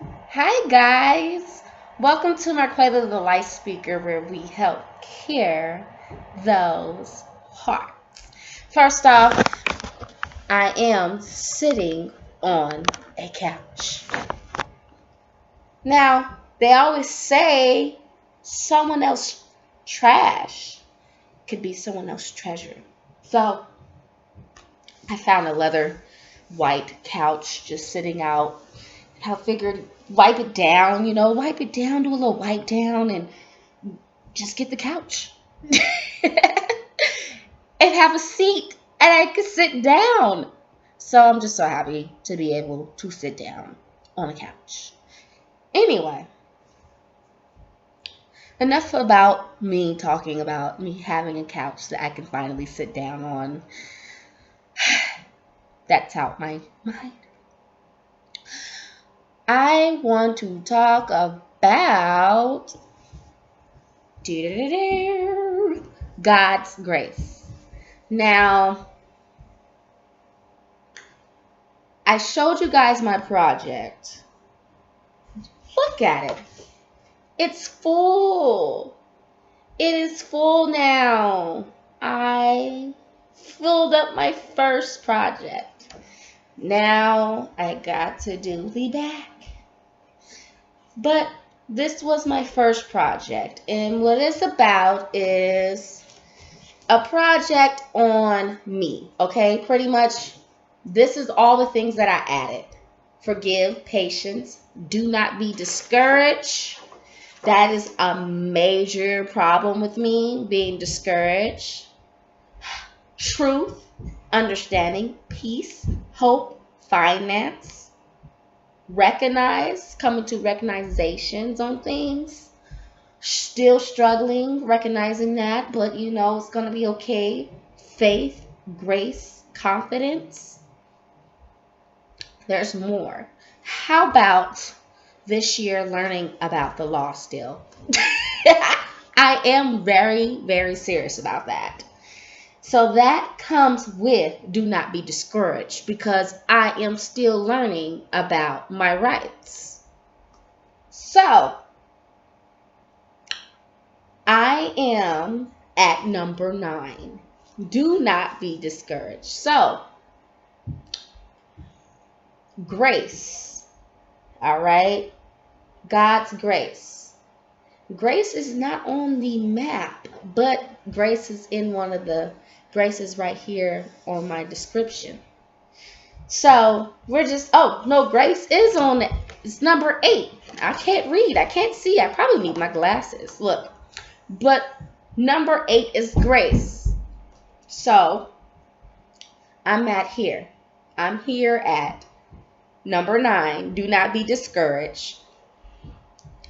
Hi, guys. Welcome to Marquela the Light Speaker, where we help cure those hearts. First off, I am sitting on a couch. Now, they always say someone else's trash could be someone else's treasure. So, I found a leather white couch just sitting out. I figured wipe it down, wipe it down, do a little wipe down, and just get the couch and have a seat and I could sit down. So I'm just so happy to be able to sit down on a couch. Anyway, enough about me talking about me having a couch that I can finally sit down on. That's out my mind. I want to talk about God's grace. Now, I showed you guys my project. Look at it. It's full. It is full now. I filled up my first project. Now I got to do the back. But this was my first project. And what it's about is a project on me. Okay? Pretty much this is all the things that I added. Forgive, patience, do not be discouraged. That is a major problem with me, being discouraged. Truth, understanding, peace, hope, finance, recognize, coming to recognizations on things. Still struggling, recognizing that, but it's going to be okay. Faith, grace, confidence. There's more. How about this year learning about the law still? I am very, very serious about that. So that comes with do not be discouraged because I am still learning about my rights. So I am at number 9. Do not be discouraged. So, grace. All right? God's grace. Grace is not on the map, but grace is in one of the graces right here on my description. So we're just, oh, no, grace is on it. It's number 8. I can't read. I can't see. I probably need my glasses. Look. But number 8 is grace. So I'm at here. I'm here at number 9. Do not be discouraged.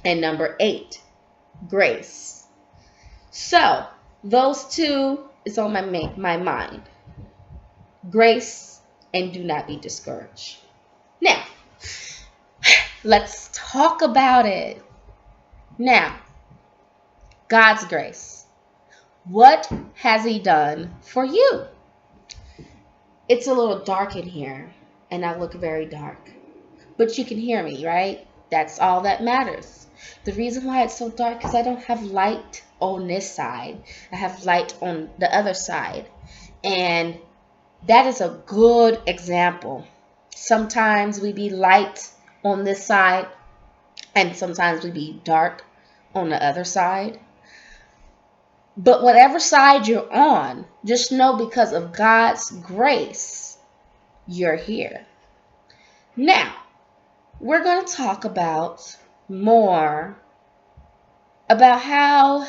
And number 8, grace. So those two is on my mind. Grace and do not be discouraged. Now, let's talk about it. Now, God's grace. What has He done for you? It's a little dark in here, and I look very dark. But you can hear me, right? That's all that matters. The reason why it's so dark is I don't have light on this side. I have light on the other side. And that is a good example. Sometimes we be light on this side, and sometimes we be dark on the other side. But whatever side you're on, just know because of God's grace, you're here. Now, we're going to talk about more about how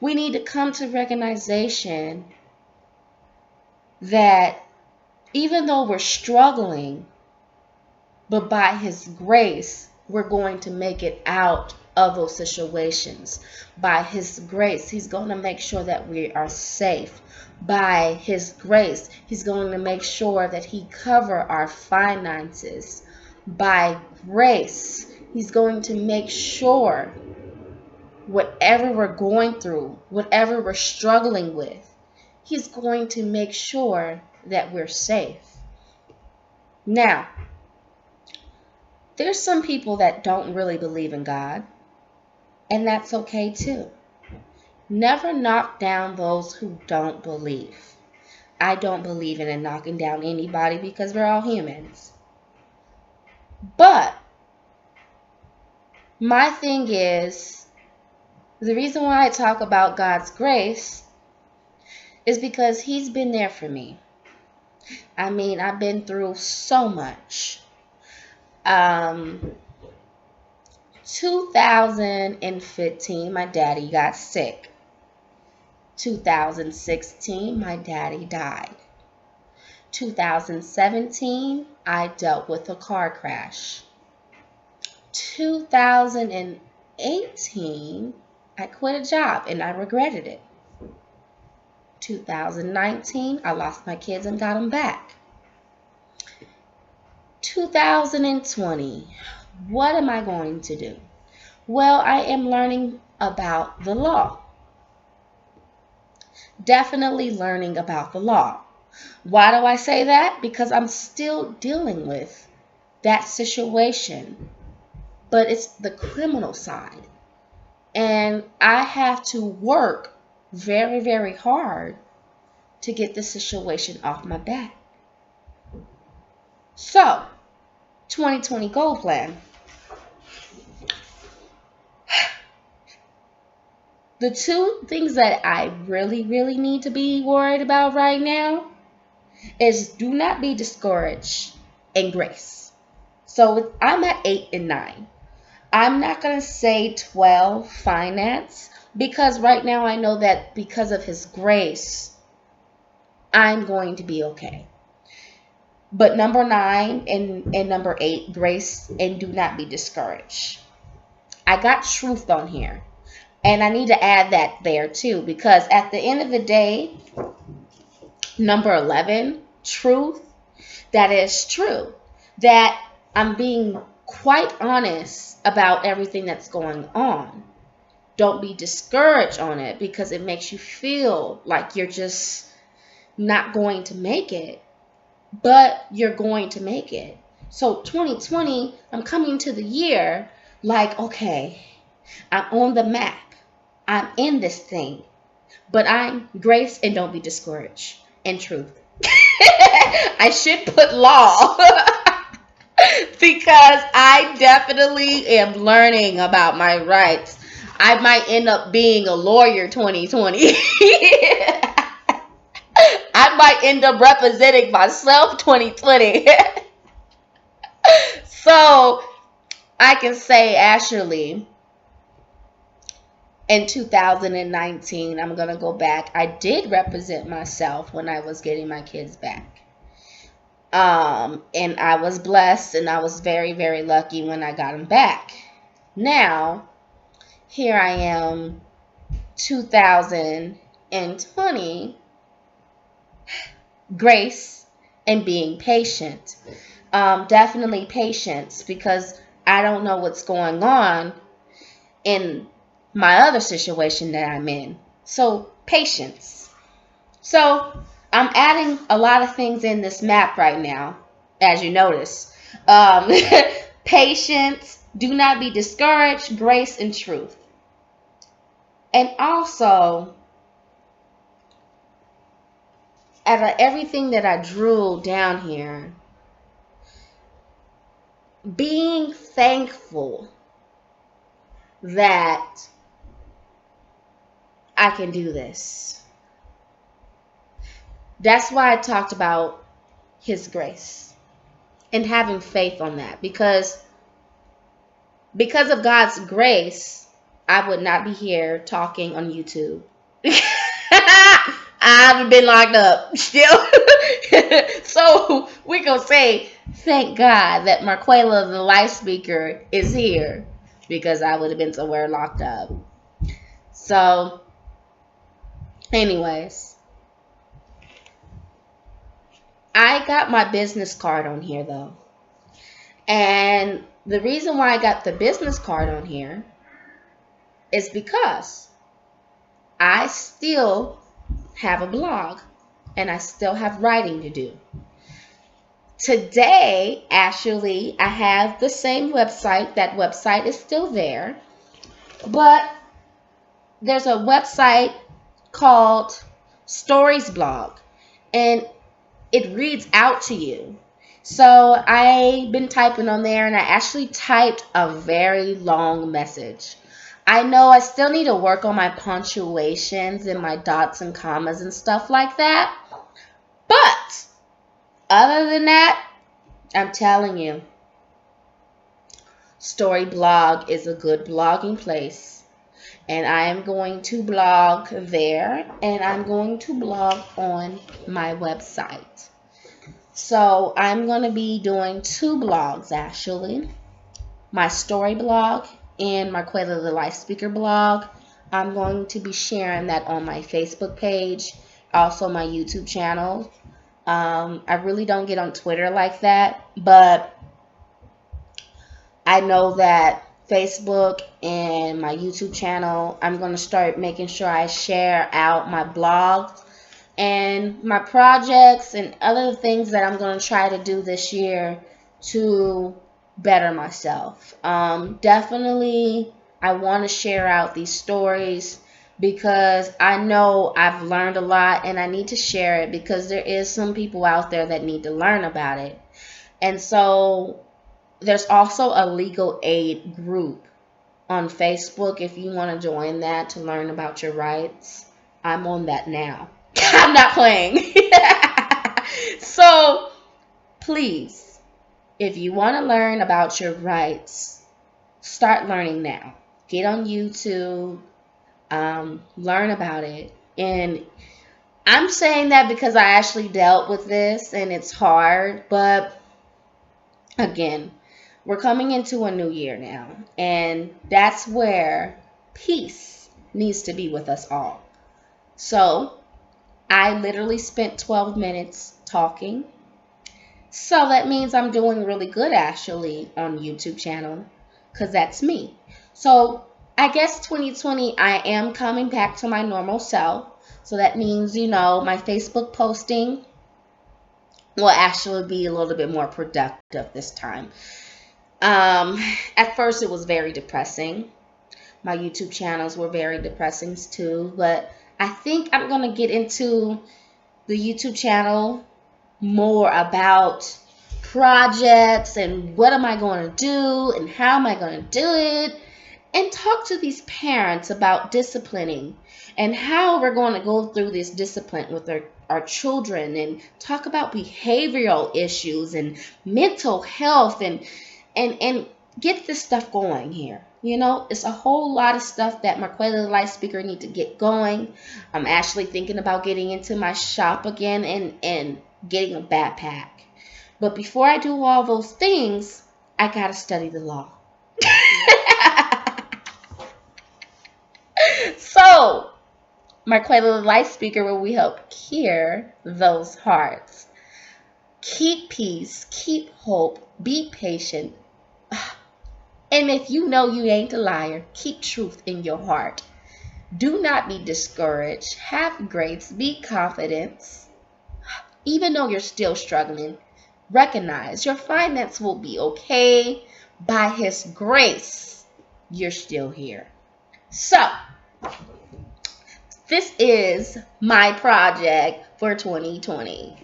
we need to come to recognition that even though we're struggling, but by His grace, we're going to make it out of those situations. By His grace, He's going to make sure that we are safe. By His grace, He's going to make sure that He cover our finances. By grace, He's going to make sure whatever we're going through, whatever we're struggling with, He's going to make sure that we're safe. Now, There's some people that don't really believe in God, and that's okay too. Never knock down those who don't believe. I don't believe in knocking down anybody because we're all humans. But my thing is, the reason why I talk about God's grace is because He's been there for me. I mean, I've been through so much. 2015, my daddy got sick. 2016, my daddy died. 2017, I dealt with a car crash. 2018, I quit a job and I regretted it. 2019, I lost my kids and got them back. 2020, what am I going to do? Well, I am learning about the law. Definitely learning about the law. Why do I say that? Because I'm still dealing with that situation, but it's the criminal side. And I have to work very, very hard to get the situation off my back. So, 2020 goal plan. The two things that I really, really need to be worried about right now is do not be discouraged and grace. So I'm at 8 and 9. I'm not going to say 12 finance because right now I know that because of His grace, I'm going to be okay. But number 9 and number 8, grace and do not be discouraged. I got truth on here. And I need to add that there too, because at the end of the day, number 11, truth, that is true. That I'm being quite honest about everything that's going on. Don't be discouraged on it because it makes you feel like you're just not going to make it, but you're going to make it. So 2020, I'm coming to the year like, okay, I'm on the map. I'm in this thing, but I'm grace and don't be discouraged. And truth. I should put law because I definitely am learning about my rights. I might end up being a lawyer 2020. I might end up representing myself 2020. So I can say actually in 2019, I'm going to go back. I did represent myself when I was getting my kids back. And I was blessed and I was very, very lucky when I got them back. Now, here I am, 2020, grace and being patient. Definitely patience because I don't know what's going on in my other situation that I'm in. So patience. So I'm adding a lot of things in this map right now, as you notice. Patience, do not be discouraged, grace and truth. And also, out of everything that I drew down here, being thankful that I can do this. That's why I talked about His grace and having faith on that, because of God's grace, I would not be here talking on YouTube. I haven't been locked up still. So we're going to say, thank God that Marquela, the life speaker, is here, because I would have been somewhere locked up. So, anyways, I got my business card on here though. And the reason why I got the business card on here is because I still have a blog and I still have writing to do. Today, actually, I have the same website. That website is still there, but there's a website called Stories Blog, and it reads out to you. So I've been typing on there, and I actually typed a very long message. I know I still need to work on my punctuations and my dots and commas and stuff like that. But other than that, I'm telling you, Story Blog is a good blogging place. And I am going to blog there, and I'm going to blog on my website. So I'm going to be doing two blogs actually. My story blog and my Quayla the Life Speaker blog. I'm going to be sharing that on my Facebook page, also my YouTube channel. I really don't get on Twitter like that, but I know that Facebook and my YouTube channel, I'm going to start making sure I share out my blogs and my projects and other things that I'm going to try to do this year to better myself. Definitely, I want to share out these stories because I know I've learned a lot and I need to share it because there is some people out there that need to learn about it. And so there's also a legal aid group on Facebook if you want to join that to learn about your rights. I'm on that now. I'm not playing. So please, if you want to learn about your rights, start learning now. Get on YouTube, learn about it. And I'm saying that because I actually dealt with this and it's hard, but again, we're coming into a new year now, and that's where peace needs to be with us all. So I literally spent 12 minutes talking. So that means I'm doing really good actually on YouTube channel because that's me. So I guess 2020 I am coming back to my normal self. So that means, my Facebook posting will actually be a little bit more productive this time. At first it was very depressing. My YouTube channels were very depressing too, but I think I'm going to get into the YouTube channel more about projects and what am I going to do and how am I going to do it, and talk to these parents about disciplining and how we're going to go through this discipline with our children, and talk about behavioral issues and mental health and get this stuff going here. It's a whole lot of stuff that my Quayla the Life Speaker need to get going. I'm actually thinking about getting into my shop again and getting a backpack. But before I do all those things, I gotta study the law. So, my Quayla the Life Speaker, where we help cure those hearts. Keep peace, keep hope, be patient. And if you know you ain't a liar, keep truth in your heart. Do not be discouraged. Have grace. Be confident. Even though you're still struggling, recognize your finance will be okay. By His grace, you're still here. So, this is my project for 2020.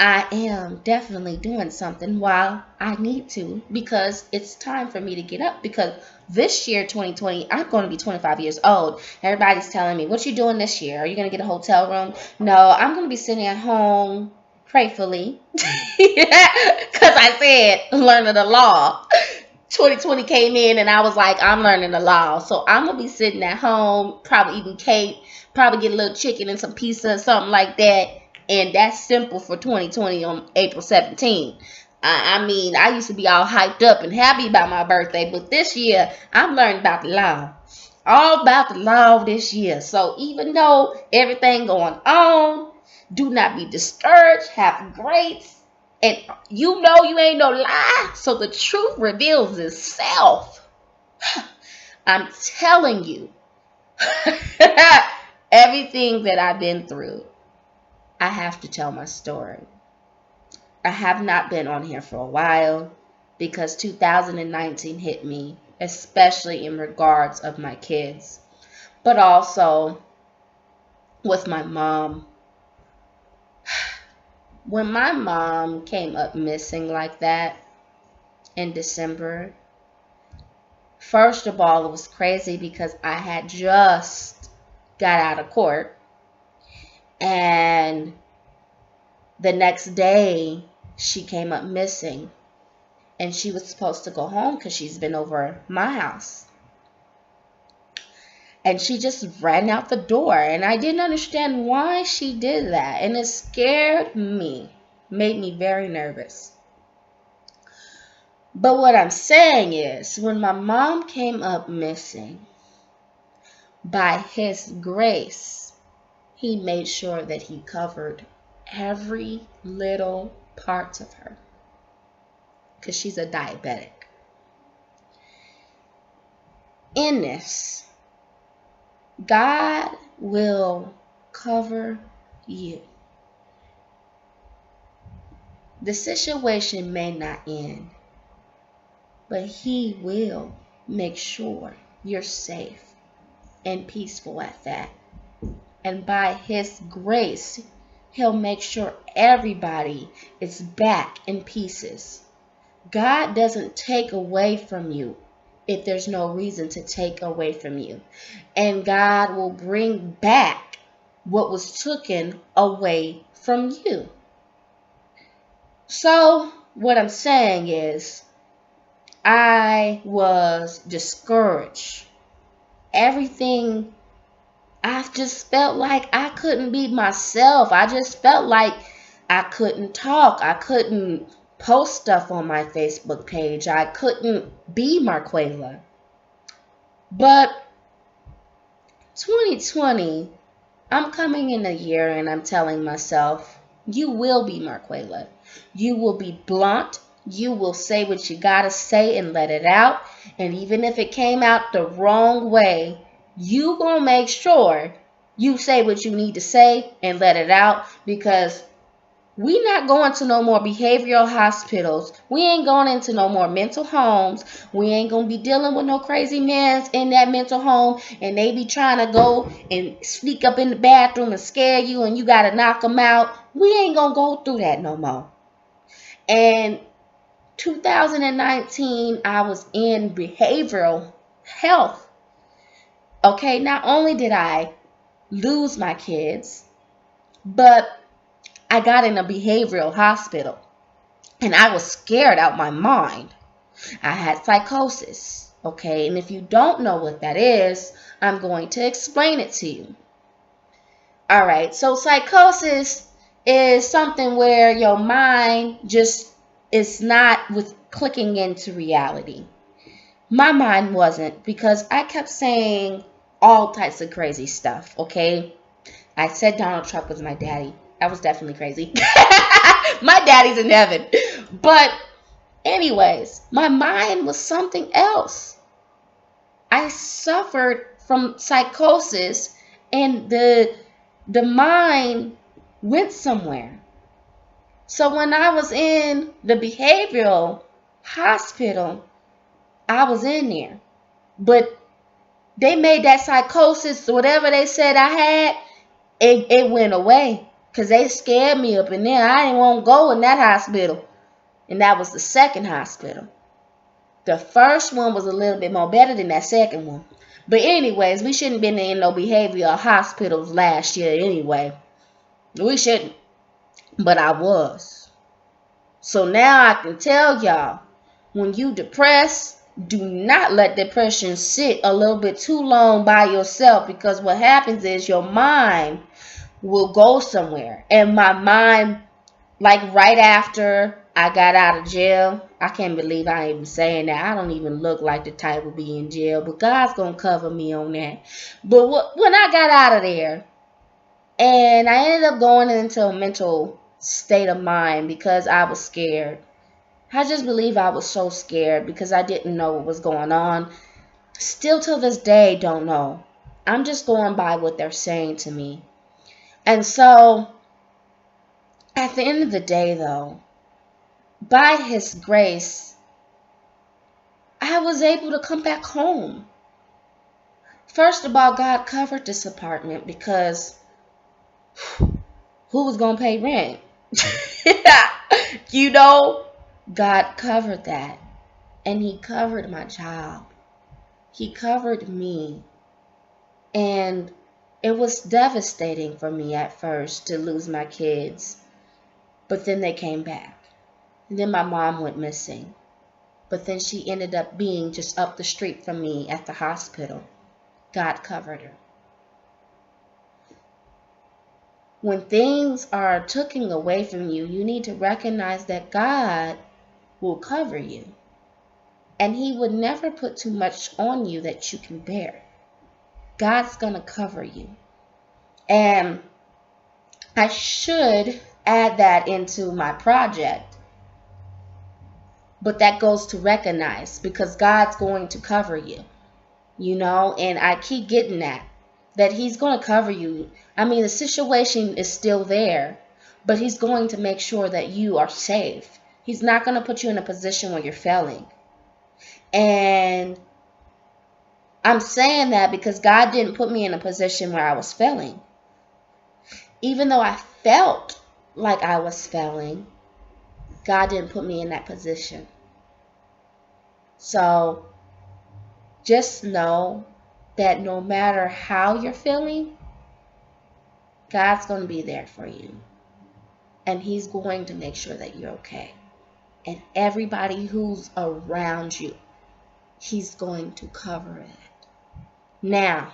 I am definitely doing something while I need to because it's time for me to get up, because this year, 2020, I'm going to be 25 years old. Everybody's telling me, what you doing this year? Are you going to get a hotel room? No, I'm going to be sitting at home, prayerfully, because I said learning the law. 2020 came in and I was like, I'm learning the law. So I'm going to be sitting at home, probably eating cake, probably get a little chicken and some pizza or something like that. And that's simple for 2020 on April 17th. I mean, I used to be all hyped up and happy about my birthday, but this year I'm learning about the law. All about the law this year. So even though everything going on, do not be discouraged. Have grace. And you know you ain't no lie. So the truth reveals itself. I'm telling you. Everything that I've been through, I have to tell my story. I have not been on here for a while because 2019 hit me, especially in regards of my kids, but also with my mom. When my mom came up missing like that in December, first of all, it was crazy because I had just got out of court, and the next day she came up missing, and she was supposed to go home because she's been over my house. And she just ran out the door, and I didn't understand why she did that, and it scared me, made me very nervous. But what I'm saying is, when my mom came up missing, by his grace, he made sure that he covered every little part of her, because she's a diabetic. In this, God will cover you. The situation may not end, but he will make sure you're safe and peaceful at that. And by his grace, he'll make sure everybody is back in pieces. God doesn't take away from you if there's no reason to take away from you. And God will bring back what was taken away from you. So what I'm saying is, I was discouraged. Everything, I just felt like I couldn't be myself. I just felt like I couldn't talk. I couldn't post stuff on my Facebook page. I couldn't be Marquela. But 2020, I'm coming in a year and I'm telling myself, you will be Marquela. You will be blunt. You will say what you gotta say and let it out. And even if it came out the wrong way, you gonna make sure you say what you need to say and let it out, because we not going to no more behavioral hospitals. We ain't going into no more mental homes. We ain't going to be dealing with no crazy mans in that mental home, and they be trying to go and sneak up in the bathroom and scare you, and you got to knock them out. We ain't going to go through that no more. And 2019, I was in behavioral health. Okay, not only did I lose my kids, but I got in a behavioral hospital, and I was scared out my mind. I had psychosis, okay? And if you don't know what that is, I'm going to explain it to you. All right, so psychosis is something where your mind just is not with clicking into reality. My mind wasn't, because I kept saying all types of crazy stuff, okay? I said Donald Trump was my daddy. That was definitely crazy. My daddy's in heaven. But anyways, my mind was something else. I suffered from psychosis, and the mind went somewhere. So when I was in the behavioral hospital, I was in there. But they made that psychosis, whatever they said I had, it went away. Because they scared me up in there. I didn't want to go in that hospital. And that was the second hospital. The first one was a little bit more better than that second one. But anyways, we shouldn't have been in no behavioral hospitals last year anyway. We shouldn't. But I was. So now I can tell y'all, when you depressed, do not let depression sit a little bit too long by yourself, because what happens is your mind will go somewhere. And my mind, like right after I got out of jail, I can't believe I ain't even saying that. I don't even look like the type to be in jail, but God's gonna cover me on that. But when I got out of there, and I ended up going into a mental state of mind because I was scared. I just believe I was so scared because I didn't know what was going on. Still till this day, don't know. I'm just going by what they're saying to me. And so, at the end of the day, though, by his grace, I was able to come back home. First of all, God covered this apartment because who was going to pay rent? You know, God covered that. And he covered my job. He covered me. And it was devastating for me at first to lose my kids. But then they came back. And then my mom went missing. But then she ended up being just up the street from me at the hospital. God covered her. When things are taken away from you, you need to recognize that God will cover you. And he would never put too much on you that you can bear. God's going to cover you. And I should add that into my project. But that goes to recognize, because God's going to cover you. You know, and I keep getting that he's going to cover you. I mean, the situation is still there, but he's going to make sure that you are safe. He's not going to put you in a position where you're failing. And I'm saying that because God didn't put me in a position where I was failing. Even though I felt like I was failing, God didn't put me in that position. So just know that no matter how you're feeling, God's going to be there for you. And he's going to make sure that you're okay. And everybody who's around you, he's going to cover it. Now,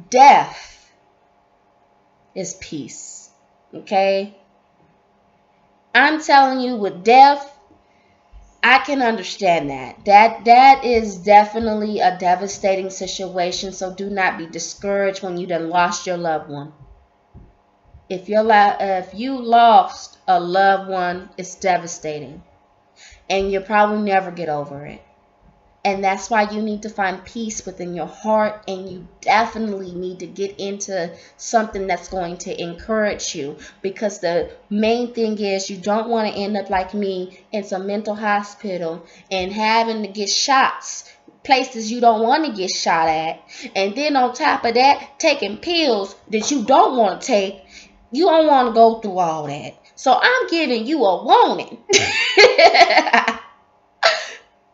death is peace. Okay? I'm telling you, with death, I can understand that. That is definitely a devastating situation. So do not be discouraged when you done lost your loved one. If you lost a loved one, it's devastating. And you'll probably never get over it. And that's why you need to find peace within your heart, and you definitely need to get into something that's going to encourage you, because the main thing is you don't want to end up like me in some mental hospital and having to get shots places you don't want to get shot at, and then on top of that taking pills that you don't want to take. You don't want to go through all that. So I'm giving you a warning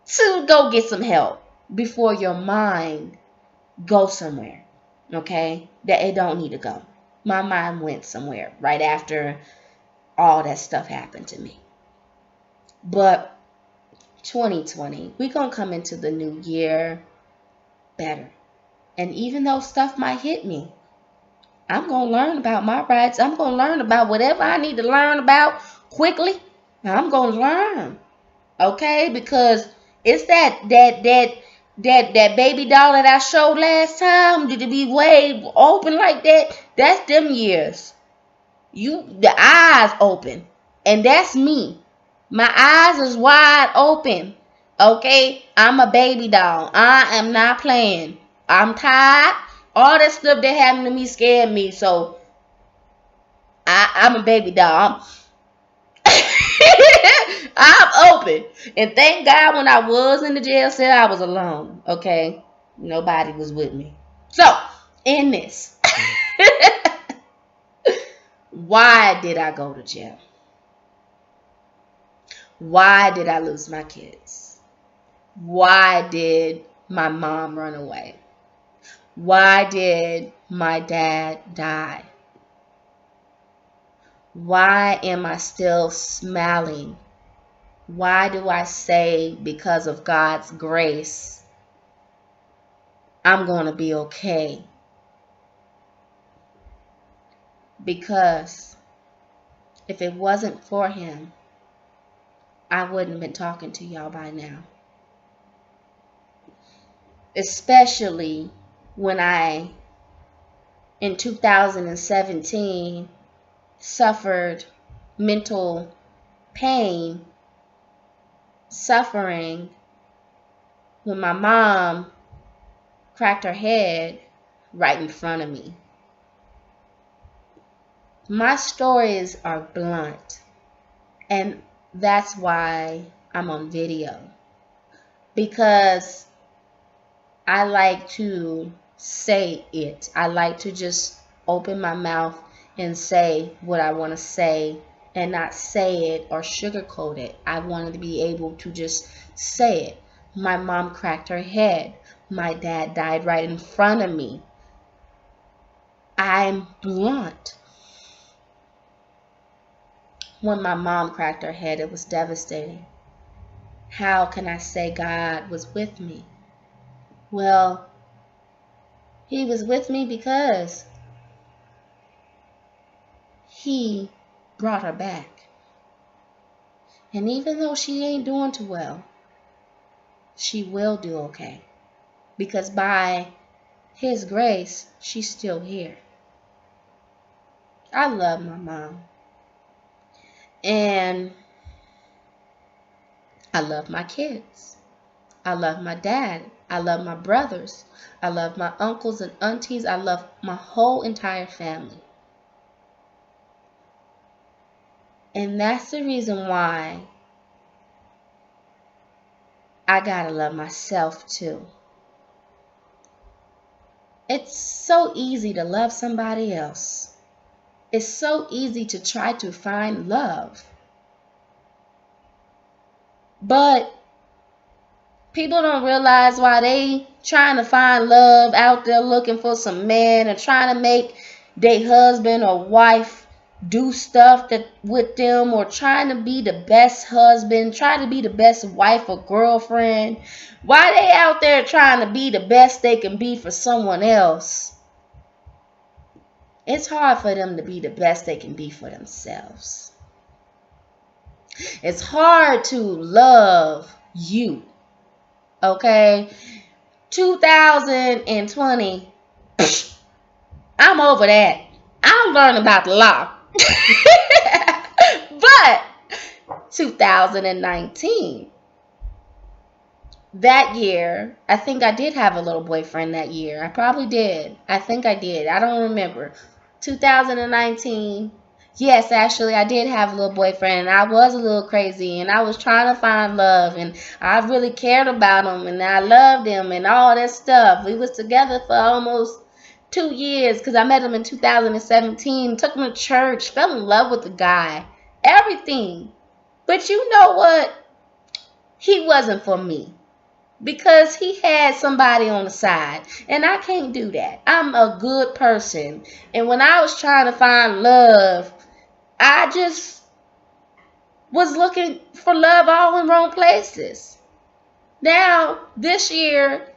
to go get some help before your mind goes somewhere. Okay? That it don't need to go. My mind went somewhere right after all that stuff happened to me. But 2020, we're going to come into the new year better. And even though stuff might hit me, I'm going to learn about my rights. I'm going to learn about whatever I need to learn about quickly. I'm going to learn. Okay? Because it's that baby doll that I showed last time. Did it be way open like that? That's them years. The eyes open. And that's me. My eyes is wide open. Okay? I'm a baby doll. I am not playing. I'm tired. All that stuff that happened to me scared me. So I'm a baby doll. I'm open. And thank God when I was in the jail cell, I was alone. Okay? Nobody was with me. So, in this, why did I go to jail? Why did I lose my kids? Why did my mom run away? Why did my dad die? Why am I still smiling? Why do I say, because of God's grace, I'm going to be okay? Because if it wasn't for him, I wouldn't have been talking to y'all by now. Especially when I, in 2017, suffered mental pain, suffering, when my mom cracked her head right in front of me. My stories are blunt. And that's why I'm on video. Because I like to say it. I like to just open my mouth and say what I want to say and not say it or sugarcoat it. I wanted to be able to just say it. My mom cracked her head. My dad died right in front of me. I'm blunt. When my mom cracked her head, it was devastating. How can I say God was with me? Well, He was with me because He brought her back. And even though she ain't doing too well, she will do okay. Because by His grace, she's still here. I love my mom. And I love my kids. I love my dad. I love my brothers. I love my uncles and aunties. I love my whole entire family. And that's the reason why I gotta love myself too. It's so easy to love somebody else. It's so easy to try to find love. But people don't realize why they trying to find love out there looking for some man or trying to make their husband or wife do stuff that with them, or trying to be the best husband, trying to be the best wife or girlfriend. Why they out there trying to be the best they can be for someone else? It's hard for them to be the best they can be for themselves. It's hard to love you. Okay? 2020, I'm over that. I'm learning about the law. But 2019, that year, I think I did have a little boyfriend that year. I probably did. I think I did. I don't remember. 2019, yes, actually, I did have a little boyfriend, and I was a little crazy, and I was trying to find love, and I really cared about him, and I loved him, and all that stuff. We was together for almost 2 years, because I met him in 2017, took him to church, fell in love with the guy, everything. But you know what? He wasn't for me. Because he had somebody on the side. And I can't do that. I'm a good person. And when I was trying to find love, I just was looking for love all in wrong places. Now, this year,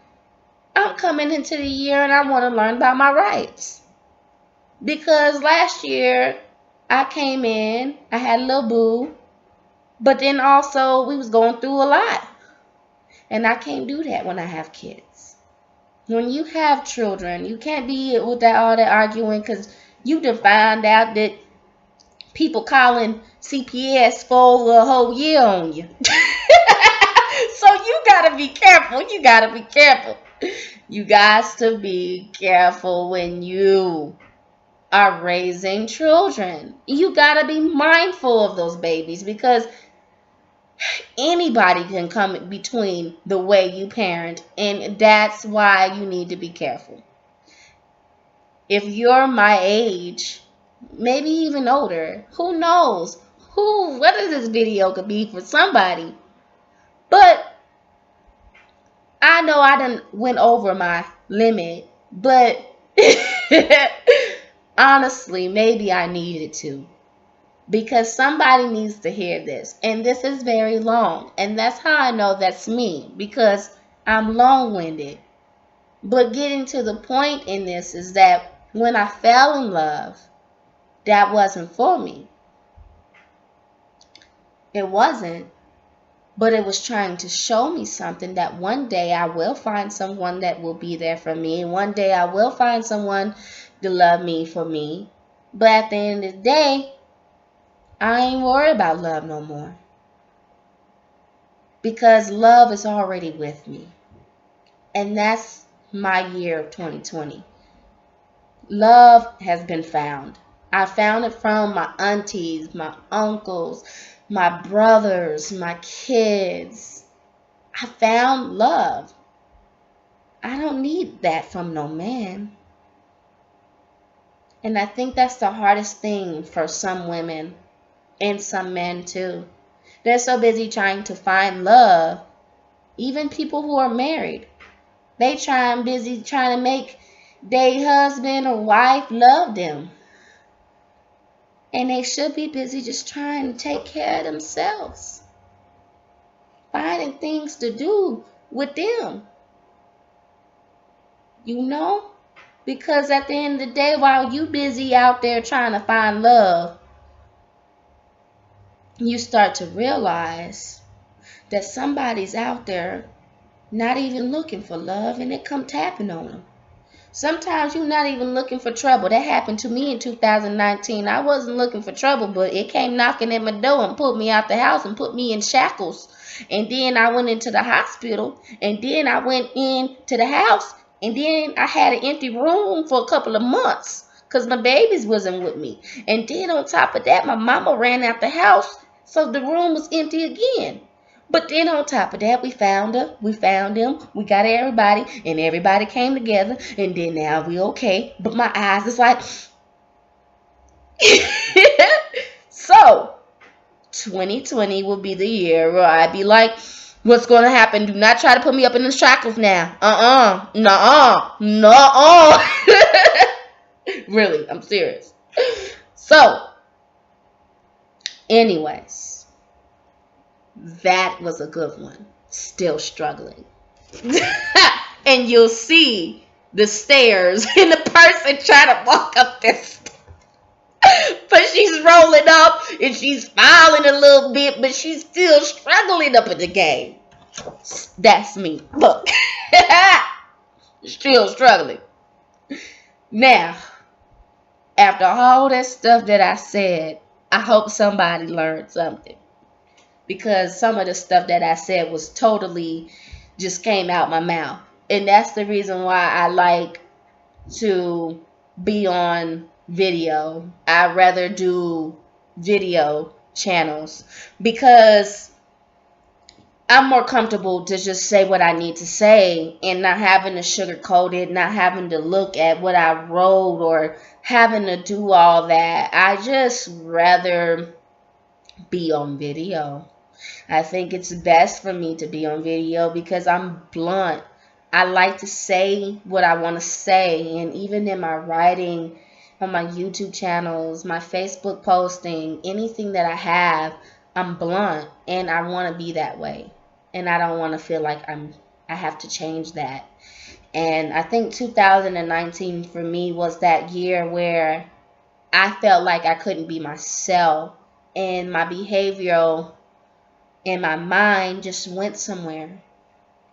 I'm coming into the year and I want to learn about my rights. Because last year, I came in, I had a little boo, but then also we was going through a lot. And I can't do that when I have kids. When you have children, you can't be with that all that arguing, because you done find out that people calling CPS for a whole year on you. So you gotta be careful. You gotta be careful. You got to be careful when you are raising children. You gotta be mindful of those babies, because anybody can come between the way you parent, and that's why you need to be careful. If you're my age, maybe even older, who knows? What is this video could be for somebody? But I know I done went over my limit, but honestly, maybe I needed to. Because somebody needs to hear this. And this is very long. And that's how I know that's me. Because I'm long-winded. But getting to the point in this is that when I fell in love, that wasn't for me. It wasn't. But it was trying to show me something, that one day I will find someone that will be there for me. And one day I will find someone to love me for me. But at the end of the day, I ain't worried about love no more. Because love is already with me. And that's my year of 2020. Love has been found. I found it from my aunties, my uncles, my brothers, my kids. I found love. I don't need that from no man. And I think that's the hardest thing for some women and some men too. They're so busy trying to find love. Even people who are married, they busy trying to make their husband or wife love them. And they should be busy just trying to take care of themselves. Finding things to do with them. You know? Because at the end of the day, while you busy out there trying to find love, you start to realize that somebody's out there not even looking for love, and it come tapping on them. Sometimes you're not even looking for trouble. That happened to me in 2019. I wasn't looking for trouble, but it came knocking at my door and pulled me out the house and put me in shackles. And then I went into the hospital, and then I went into the house, and then I had an empty room for a couple of months because my babies wasn't with me. And then on top of that, my mama ran out the house, so the room was empty again. But then on top of that, we found her, we found him, we got everybody, and everybody came together, and then now we okay. But my eyes is like, so 2020 will be the year where I be like, what's going to happen? Do not try to put me up in the shackles now. Nuh-uh. Really, I'm serious. So, anyways, that was a good one. Still struggling. And you'll see the stairs and the person trying to walk up this. But she's rolling up and she's smiling a little bit, but she's still struggling up in the game. That's me. Look. Still struggling. Now, after all that stuff that I said, I hope somebody learned something. Because some of the stuff that I said was totally just came out my mouth. And that's the reason why I like to be on video. I'd rather do video channels because I'm more comfortable to just say what I need to say and not having to sugarcoat it, not having to look at what I wrote or having to do all that. I just rather be on video. I think it's best for me to be on video because I'm blunt. I like to say what I want to say, and even in my writing on my YouTube channels, my Facebook posting, anything that I have, I'm blunt and I want to be that way. And I don't want to feel like I have to change that. And I think 2019 for me was that year where I felt like I couldn't be myself and my behavioral and my mind just went somewhere.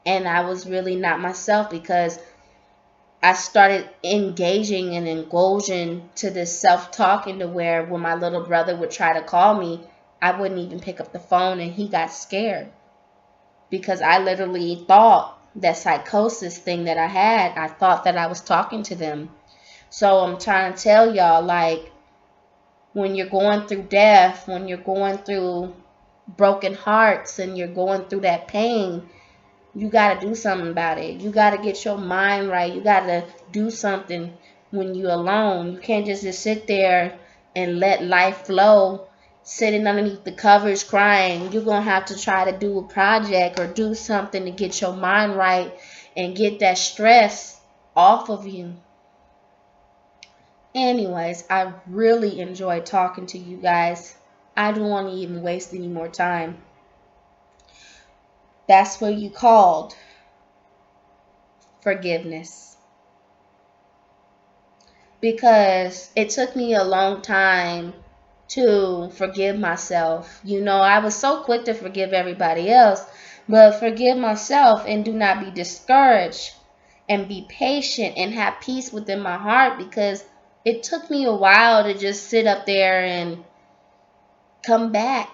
And I was really not myself because I started engaging and indulging to this self-talking to where when my little brother would try to call me, I wouldn't even pick up the phone and he got scared. Because I literally thought that psychosis thing that I had, I thought that I was talking to them. So I'm trying to tell y'all, like, when you're going through death, when you're going through broken hearts and you're going through that pain, you got to do something about it. You got to get your mind right. You got to do something when you're alone. You can't just sit there and let life flow, sitting underneath the covers crying. You're going to have to try to do a project or do something to get your mind right and get that stress off of you. Anyways, I really enjoyed talking to you guys. I don't want to even waste any more time. That's what you called forgiveness. Because it took me a long time to forgive myself. You know, I was so quick to forgive everybody else, but forgive myself and do not be discouraged and be patient and have peace within my heart because it took me a while to just sit up there and come back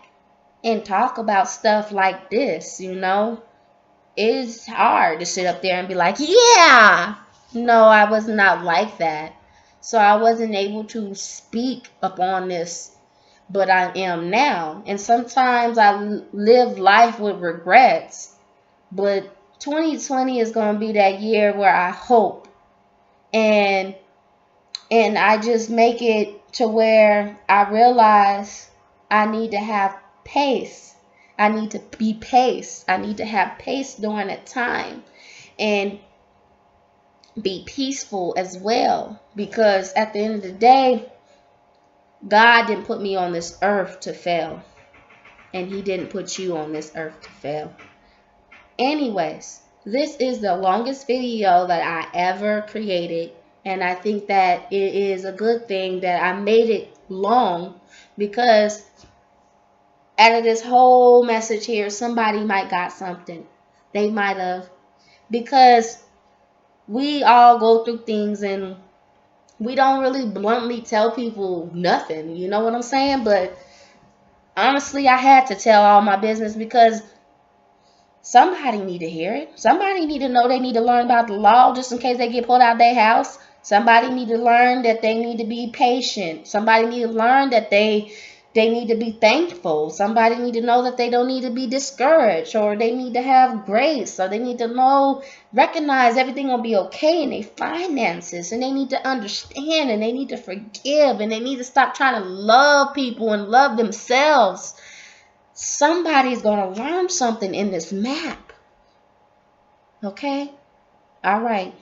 and talk about stuff like this, you know. It's hard to sit up there and be like, yeah. No, I was not like that. So I wasn't able to speak upon this, but I am now. And sometimes I live life with regrets, but 2020 is going to be that year where I hope, and I just make it to where I realize I need to have pace. I need to be paced. I need to have pace during that time and be peaceful as well, because at the end of the day, God didn't put me on this earth to fail, and he didn't put you on this earth to fail. Anyways, this is the longest video that I ever created, and I think that it is a good thing that I made it long, because out of this whole message here, somebody might got something. They might have, because we all go through things and we don't really bluntly tell people nothing, you know what I'm saying? But honestly, I had to tell all my business because somebody need to hear it. Somebody need to know they need to learn about the law just in case they get pulled out of their house. Somebody need to learn that they need to be patient. Somebody need to learn that they need to be thankful. Somebody need to know that they don't need to be discouraged, or they need to have grace, or they need to know, recognize everything will be okay in their finances, and they need to understand, and they need to forgive, and they need to stop trying to love people and love themselves. Somebody's going to learn something in this map. Okay? All right.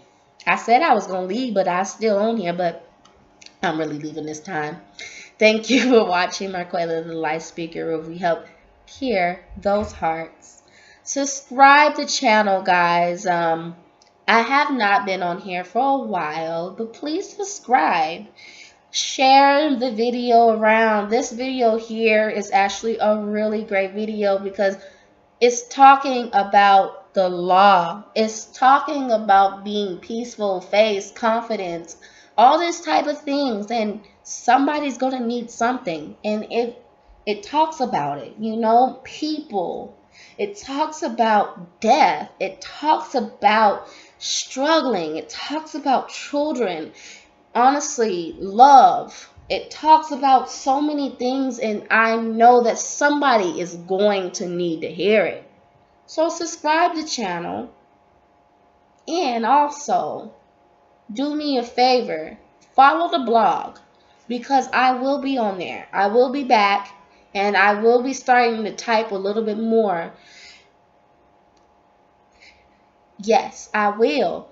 I said I was going to leave, but I'm still on here, but I'm really leaving this time. Thank you for watching Marquella the Life Speaker, where we help hear those hearts. Subscribe to the channel, guys. I have not been on here for a while, but please subscribe. Share the video around. This video here is actually a really great video because it's talking about the law. It's talking about being peaceful, faith, confidence, all this type of things. And somebody's going to need something. And it talks about it, you know, people. It talks about death. It talks about struggling. It talks about children. Honestly, love. It talks about so many things, and I know that somebody is going to need to hear it. So subscribe to the channel, and also do me a favor, follow the blog, because I will be on there. I will be back, and I will be starting to type a little bit more. Yes, I will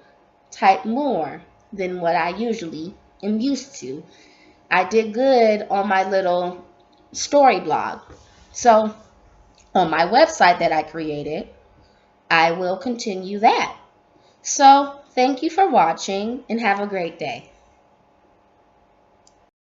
type more than what I usually am used to. I did good on my little story blog. So on my website that I created, I will continue that. So thank you for watching and have a great day.